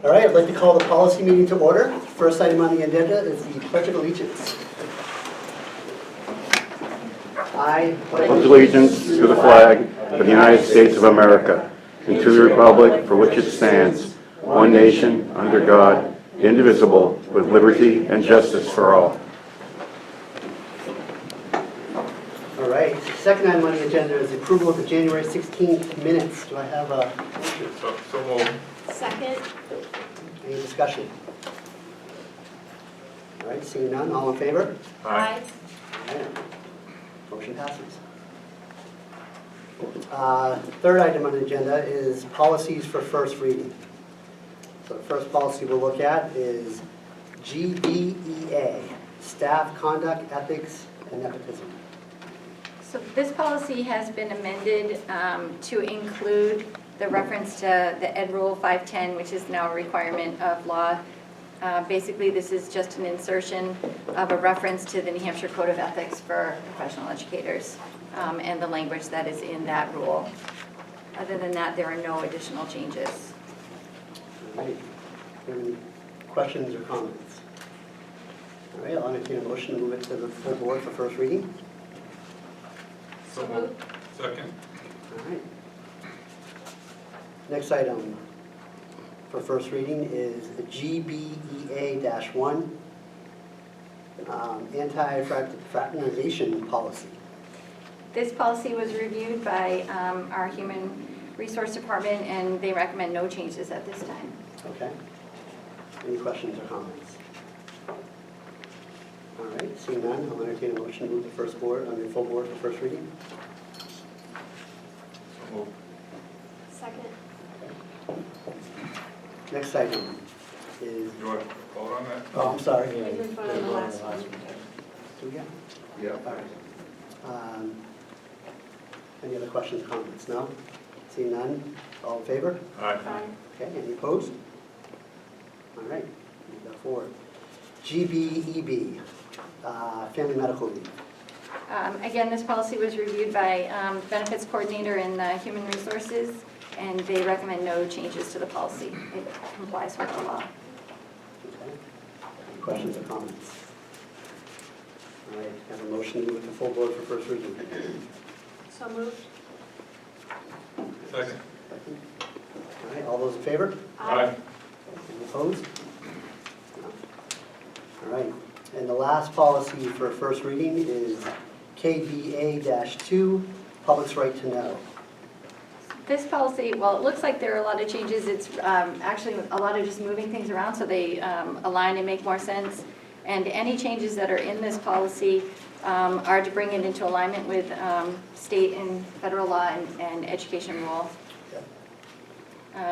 All right, I'd like to call the policy meeting to order. First item on the agenda is the Pledge of Allegiance. I pledge allegiance to the flag of the United States of America and to the republic for which it stands, one nation, under God, indivisible, with liberty and justice for all. All right, second item on the agenda is the approval of the January 16th minutes. Do I have a motion? So moved. Second. Any discussion? All right, seeing none, all in favor? Aye. All right. Motion passes. Third item on the agenda is policies for first reading. So the first policy we'll look at is GBEA, Staff Conduct, Ethics, and Nepotism. So this policy has been amended to include the reference to the Ed Rule 510, which is now a requirement of law. Basically, this is just an insertion of a reference to the New Hampshire Code of Ethics for professional educators and the language that is in that rule. Other than that, there are no additional changes. All right. Any questions or comments? All right, I'll entertain a motion to move it to the full board for first reading. So moved. Second. All right. Next item for first reading is GBEA-1, anti-fraternization policy. This policy was reviewed by our Human Resource Department, and they recommend no changes at this time. Okay. Any questions or comments? All right, seeing none, I'll entertain a motion to move the first board, on the full board for first reading. So moved. Second. Next item is, You want to vote on that? oh, I'm sorry. We didn't vote on the last one. Do we? Yeah. All right. Any other questions or comments? No? Seeing none, all in favor? Aye. Okay, any opposed? All right, move that forward. GBEB, family medical leave. Again, this policy was reviewed by benefits coordinator and human resources, and they recommend no changes to the policy. It complies with the law. Okay. Any questions or comments? All right, have a motion to move it to full board for first reading. So moved. Second. All right, all those in favor? Aye. Any opposed? No. All right, and the last policy for first reading is KBA-2, public's right to know. This policy, well, it looks like there are a lot of changes. It's actually a lot of just moving things around so they align and make more sense. And any changes that are in this policy are to bring it into alignment with state and federal law and education rules.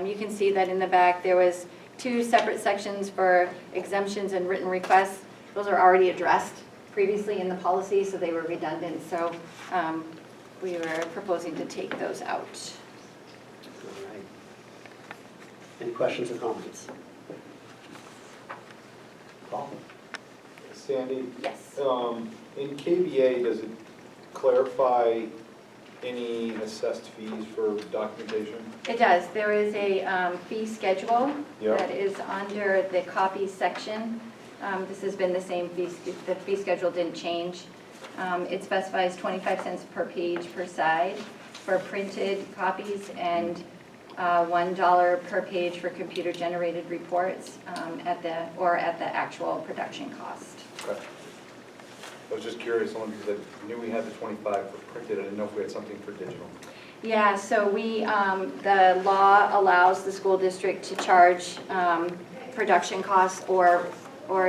You can see that in the back there was 2 separate sections for exemptions and written requests. Those are already addressed previously in the policy, so they were redundant. So we were proposing to take those out. All right. Any questions or comments? Paul? Sandy, Yes. in KBA, does it clarify any assessed fees for documentation? It does. There is a fee schedule Yeah. that is under the copies section. This has been the same fee, the fee schedule didn't change. It specifies 25 cents per page per side for printed copies and $1 per page for computer-generated reports at the actual production cost. Okay. I was just curious, only because I knew we had the 25 for printed, I didn't know if we had something for digital. Yeah, so we, the law allows the school district to charge production costs or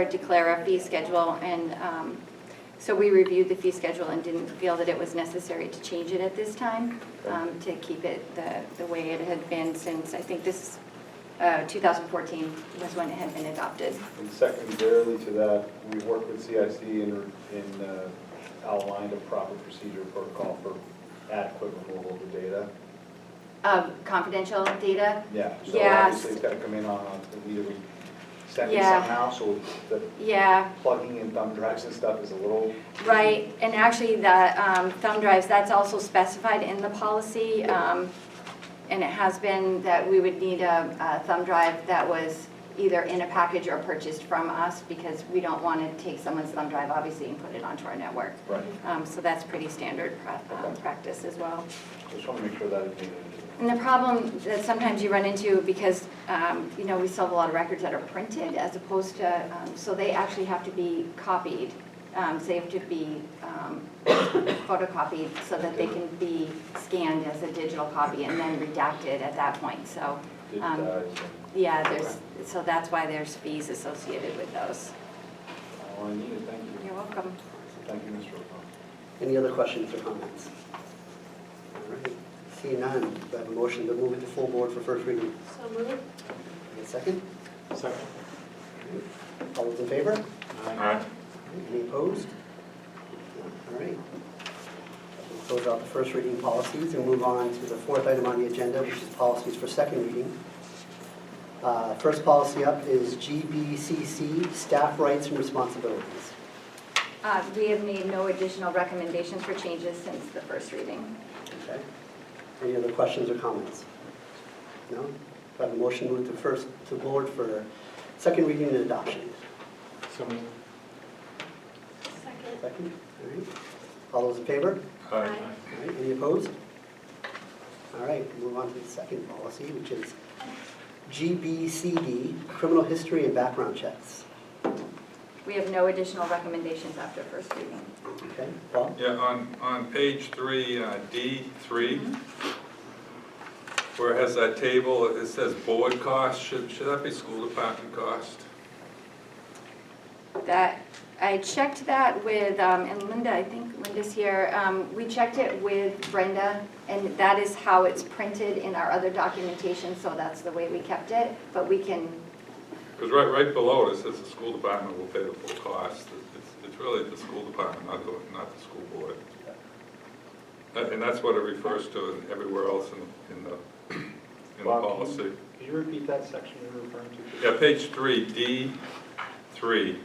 declare a fee schedule, and so we reviewed the fee schedule and didn't feel that it was necessary to change it at this time, to keep it the way it had been since, I think this 2014 was when it had been adopted. And secondarily to that, we worked with CIC and outlined a proper procedure protocol for adequate removal of the data. Confidential data? Yeah. So Yes. obviously it's got to come in on either we send it Yeah. somehow, so the Yeah. plugging in thumb drives and stuff is a little. Right, and actually the thumb drives, that's also specified in the policy, and it has been that we would need a thumb drive that was either in a package or purchased from us, because we don't want to take someone's thumb drive, obviously, and put it onto our network. Right. So that's pretty standard practice as well. Just want to make sure that is needed. And the problem that sometimes you run into, because, you know, we still have a lot of records that are printed as opposed to, so they actually have to be copied. They have to be photocopied so that they can be scanned as a digital copy and then redacted at that point. So, Digitized. yeah, so that's why there's fees associated with those. All I needed, thank you. You're welcome. Thank you, Mr. O'Connor. Any other questions or comments? All right, seeing none, do I have a motion to move it to full board for first reading? So moved. A second? Second. All those in favor? Aye. Any opposed? All right. We'll close out the first reading policies and move on to the fourth item on the agenda, which is policies for second reading. First policy up is GBCC, staff rights and responsibilities. We have made no additional recommendations for changes since the first reading. Okay. Any other questions or comments? No? Do I have a motion to move to board for second reading and adoption? So moved. Second. Second? All right. All those in favor? Aye. All right. Any opposed? All right, move on to the second policy, which is GBCD, criminal history and background checks. We have no additional recommendations after first reading. Okay, Bob? Yeah, on page 3, D3, where it has that table, it says board cost, should that be school department cost? That, I checked that with, and Linda, I think Linda's here, we checked it with Brenda, and that is how it's printed in our other documentation, so that's the way we kept it, but we can, Because right below it, it says the school department will pay the full cost. It's really the school department, not the school board. And that's what it refers to in everywhere else in the Bob, policy. Could you repeat that section you're referring to? Yeah, page 3, D3.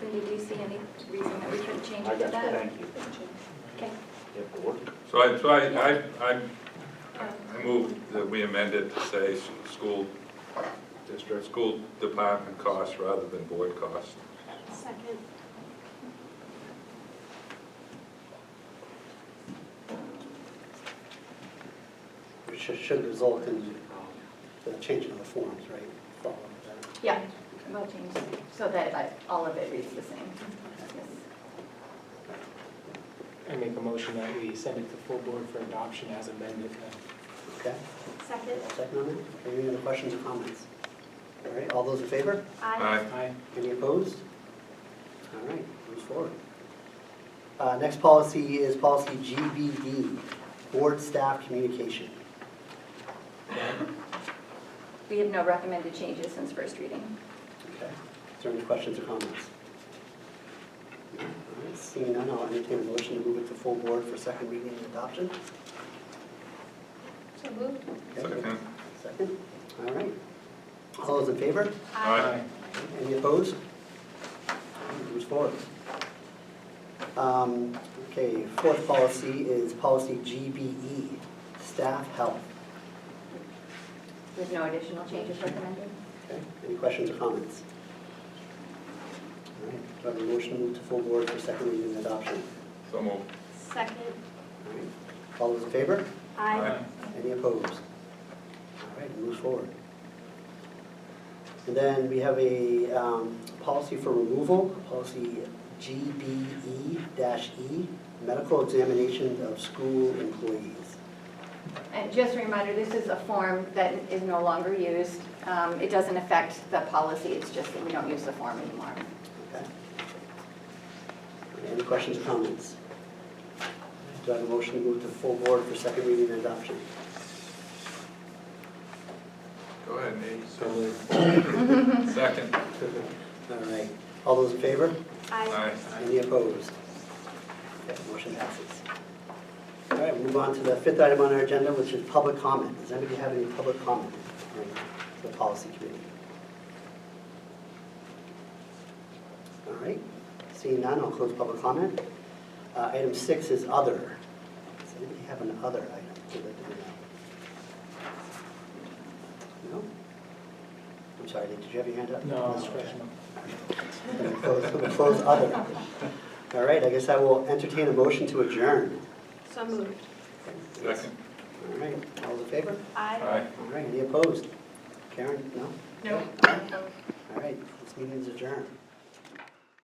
Linda, do you see any reason that we couldn't change I it to got you, that? thank you. Okay. Yeah, board. So I move that we amend it to say school department cost rather than board cost. Second. Which should result in the changing of the forms, right? Follow that. Yeah, we'll change, so that all of it reads the same. Yes. I make a motion that we send it to full board for adoption as amended. Okay, Second. I'll second on that. Any other questions or comments? All right, all those in favor? Aye. Aye. Any opposed? All right, moves forward. Next policy is policy GBD, board staff communication. We have no recommended changes since first reading. Okay, is there any questions or comments? No? All right, seeing none, I'll entertain a motion to move it to full board for second reading and adoption. So moved. Okay, Second. Second, all right. All those in favor? Aye. Any opposed? Moves forward. Okay, fourth policy is policy GBE, staff health. With no additional changes recommended. Okay, any questions or comments? All right, do I have a motion to move to full board for second reading and adoption? So moved. Second. All right, all those in favor? Aye. Any opposed? All right, moves forward. And then we have a policy for removal, policy GBE-E, medical examination of school employees. And just a reminder, this is a form that is no longer used. It doesn't affect the policy, it's just that we don't use the form anymore. Okay. Any questions or comments? Do I have a motion to move to full board for second reading and adoption? Go ahead, Nate. So moved. Second. All right, all those in favor? Aye. Any opposed? Okay, motion passes. All right, move on to the fifth item on our agenda, which is public comment. Does anybody have any public comment for the policy committee? All right, seeing none, I'll close public comment. Item 6 is other. Does anybody have an other item? they'd like to bring up? No? sorry, did you have your hand up? No, I was scratching my. We'll close other. All right, I guess I will entertain a motion to adjourn. So moved. Second. All right, all those in favor? Aye. All right, any opposed? Karen, no? No. All right, this meeting is adjourned.